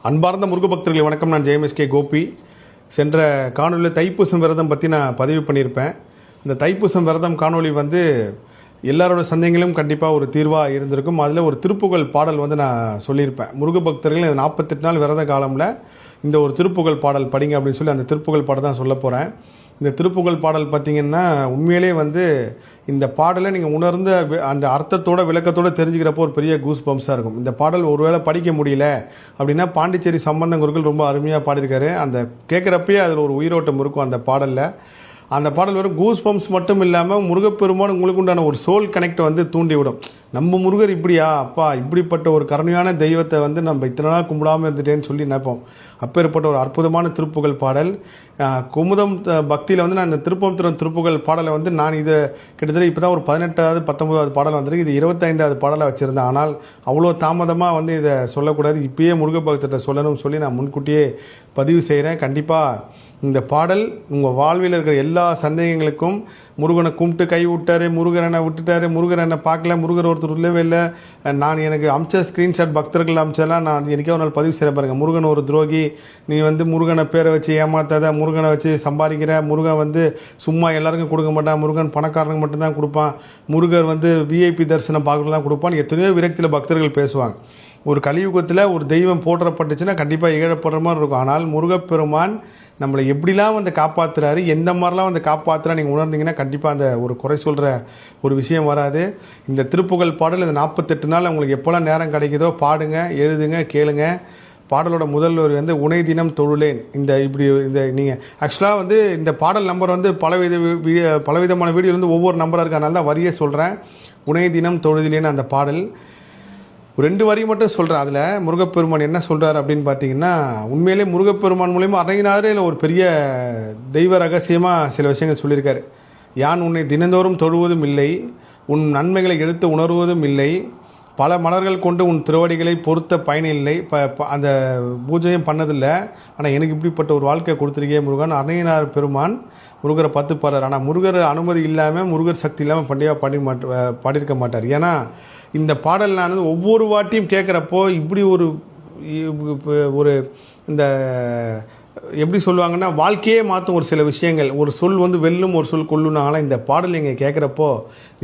அன்பார்ந்த முருக பக்தர்களை வணக்கம். நான் ஜெயம்எஸ்கே கோபி. சென்ற காணொலியில் தைப்பூசம் விரதம் பற்றி நான் பதிவு பண்ணியிருப்பேன். இந்த தைப்பூசம் விரதம் காணொலி எல்லாரோட சந்தேகங்களும் கண்டிப்பாக ஒரு தீர்வாக இருந்திருக்கும். அதில் ஒரு திருப்புகழ் பாடல் நான் சொல்லியிருப்பேன். முருக பக்தர்கள் இந்த 48 நாள் விரத காலமில் இந்த ஒரு திருப்புகழ் பாடல் படிங்க அப்படின்னு சொல்லி அந்த திருப்புகழ் பாடல் தான் சொல்ல போகிறேன். இந்த திருப்புகழ் பாடல் பார்த்திங்கன்னா உண்மையிலே இந்த பாடலை நீங்கள் உணர்ந்த அந்த அர்த்தத்தோட விளக்கத்தோடு தெரிஞ்சுக்கிறப்போ ஒரு பெரிய கூஸ் பம்ப்ஸாக இருக்கும். இந்த பாடல் ஒருவேளை படிக்க முடியல அப்படின்னா பாண்டிச்சேரி சம்பந்தங்குருக்கள் ரொம்ப அருமையாக பாடியிருக்காரு. அந்த கேட்குறப்பயே அதில் ஒரு உயிரோட்டம் இருக்கும் அந்த பாடலில். அந்த பாடல் வரும் கூஸ் பம்ப்ஸ் மட்டும் இல்லாமல் முருகப்பெருமான் உங்களுக்கு உண்டான ஒரு சோல் கனெக்டை தூண்டிவிடும். நம்ம முருகர் இப்படியா அப்பா, இப்படிப்பட்ட ஒரு கருணையான தெய்வத்தை நம்ம இத்தனை நாள் கும்பிடாமல் இருந்துட்டேன்னு சொல்லி நினைப்போம். அப்பேற்பட்ட ஒரு அற்புதமான திருப்புகழ் பாடல். குமுதம் பக்தியில் நான் இந்த திருப்பம் திருப்புகழ் பாடலை நான் இதை கிட்டத்தட்ட இப்போ தான் ஒரு 18வது 19வது பாடல் வந்திருக்கு. இது 25வது பாடலை வச்சுருந்தேன். ஆனால் அவ்வளோ தாமதமாக இதை சொல்லக்கூடாது, இப்பயே முருக பக்தர்கிட்ட சொல்லணும்னு சொல்லி நான் முன்கூட்டியே பதிவு செய்கிறேன். கண்டிப்பாக இந்த பாடல் உங்கள் வாழ்வில் இருக்கிற எல்லா சந்தேகங்களுக்கும், முருகனை கும்பிட்டு கை விட்டார், முருகர் என்னை விட்டுட்டார், முருகர் என்னை பார்க்கல, முருகர் ஒருத்தர் உள்ளவே இல்லை, நான் எனக்கு அமிச்ச ஸ்க்ரீன்ஷாட் பக்தர்கள் அமிச்செல்லாம் நான் எனக்கே ஒரு நாள் பதிவு செய்ய பாருங்கள். முருகன் ஒரு துரோகி, நீ முருகனை பேரை வச்சு ஏமாத்தாத, முருகனை வச்சு சம்பாதிக்கிற, முருகன் சும்மா எல்லாருக்கும் கொடுக்க மாட்டான், முருகன் பணக்காரனுக்கு மட்டும்தான் கொடுப்பான், முருகர் விஐபி தரிசனம் பார்க்குறது தான் கொடுப்பான்னு எத்தனையோ விரக்தியில் பக்தர்கள் பேசுவாங்க. ஒரு கலியுகத்தில் ஒரு தெய்வம் போற்றப்பட்டுச்சுன்னா கண்டிப்பாக இகழப்படுற மாதிரி இருக்கும். ஆனால் முருகப்பெருமான் நம்மளை எப்படிலாம் காப்பாற்றுறாரு, எந்த மாதிரிலாம் காப்பாற்றுறா நீங்கள் உணர்ந்தீங்கன்னா கண்டிப்பாக அந்த ஒரு குறை சொல்கிற ஒரு விஷயம் வராது. இந்த திருப்புகழ் பாடல் இந்த 48 நாள் உங்களுக்கு எப்போல்லாம் நேரம் கிடைக்குதோ பாடுங்க, எழுதுங்க, கேளுங்க. பாடலோட முதல் ஒரு உனை தினம் தொழுலேன். இந்த நீங்கள் ஆக்சுவலாக இந்த பாடல் நம்பர் பலவிதமான வீடியோ ஒவ்வொரு நம்பராக இருக்கு. அதனால தான் வரியே சொல்கிறேன். உனை தினம் தொழுதிலேன்னு அந்த பாடல் ஒரு 2 வரி மட்டும் சொல்கிறேன். அதில் முருகப்பெருமான் என்ன சொல்கிறார் அப்படின்னு பார்த்தீங்கன்னா, உண்மையிலே முருகப்பெருமான் மூலயமா அறையினாரே இல்லை ஒரு பெரிய தெய்வ ரகசியமாக சில விஷயங்கள் சொல்லியிருக்காரு. யான் உன்னை தினந்தோறும் தொழுவதும் இல்லை, உன் நன்மைகளை எடுத்து உணர்வதும் இல்லை, பல மலர்கள் கொண்டு உன் திருவடிகளை பொறுத்த பயனில்லை, அந்த பூஜையும் பண்ணதில்லை, ஆனால் எனக்கு இப்படிப்பட்ட ஒரு வாழ்க்கையை கொடுத்துருக்கே முருகன். அன்னையனார் பெருமான் முருகரை பார்த்து பாடுறார். ஆனால் முருகர் அனுமதி இல்லாமல், முருகர் சக்தி இல்லாமல் பாடியிருக்க மாட்டார். ஏன்னா இந்த பாடல் நான் ஒவ்வொரு வாட்டியும் கேட்குறப்போ இப்படி ஒரு இந்த எப்படி சொல்லுவாங்கன்னா வாழ்க்கையே மாற்றும் ஒரு சில விஷயங்கள். ஒரு சொல் வெல்லும், ஒரு சொல் கொல்லுன்னு. ஆனால் இந்த பாடல் நீங்கள் கேட்குறப்போ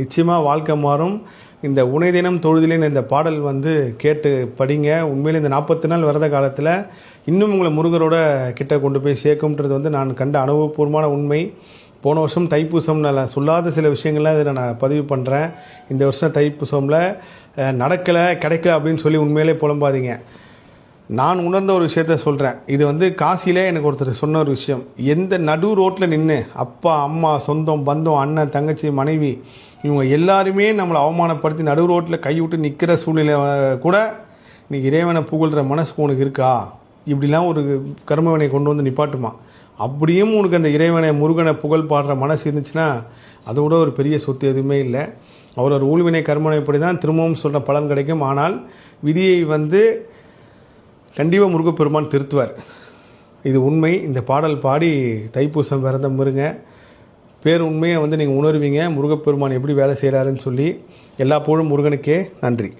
நிச்சயமாக வாழ்க்கை மாறும். இந்த உனை தினம் தொழுதிலேன்னு இந்த பாடல் கேட்டு படிங்க. உண்மையில் இந்த 40 நாள் விரத காலத்தில் இன்னும் உங்களை முருகரோட கிட்ட கொண்டு போய் சேர்க்கும்ன்றது நான் கண்ட அனுபவபூர்வமான உண்மை. போன வருஷம் தைப்பூசம் நான் சொல்லாத சில விஷயங்கள்லாம் இதில் நான் பதிவு பண்ணுறேன். இந்த வருஷம் தைப்பூசமில் நடக்கலை கிடைக்கல அப்படின்னு சொல்லி உண்மையிலே புலம்பாதீங்க. நான் உணர்ந்த ஒரு விஷயத்த சொல்கிறேன். இது காசியிலே எனக்கு ஒருத்தர் சொன்ன ஒரு விஷயம். எந்த நடு ரோட்டில் நின்று அப்பா, அம்மா, சொந்தம், பந்தம், அண்ணன், தங்கச்சி, மனைவி இவங்க எல்லாருமே நம்மளை அவமானப்படுத்தி நடு ரோட்டில் கைவிட்டு நிற்கிற சூழ்நிலை கூட நீ இறைவனை புகழ்கிற மனசு உனக்கு இருக்கா? இப்படிலாம் ஒரு கர்மவினை கொண்டு நிப்பாட்டுமா. அப்படியும் உனக்கு அந்த இறைவனை முருகனை புகழ் பாடுற மனசு இருந்துச்சுன்னா அதோட ஒரு பெரிய சொத்து எதுவுமே இல்லை. அவர் ஒரு ஊழ்வினை கர்மனைப்படி தான் திரும்பவும் சொல்கிற பலன் கிடைக்கும். ஆனால் விதியை கண்டிப்பாக முருகப்பெருமான் திருத்துவார். இது உண்மை. இந்த பாடல் பாடி தைப்பூசம் விரதம் இருங்க. பேருண்மையை நீங்கள் உணர்வீங்க முருகப்பெருமான் எப்படி வேலை செய்கிறாருன்னு சொல்லி. எல்லா புகழும் முருகனுக்கே. நன்றி.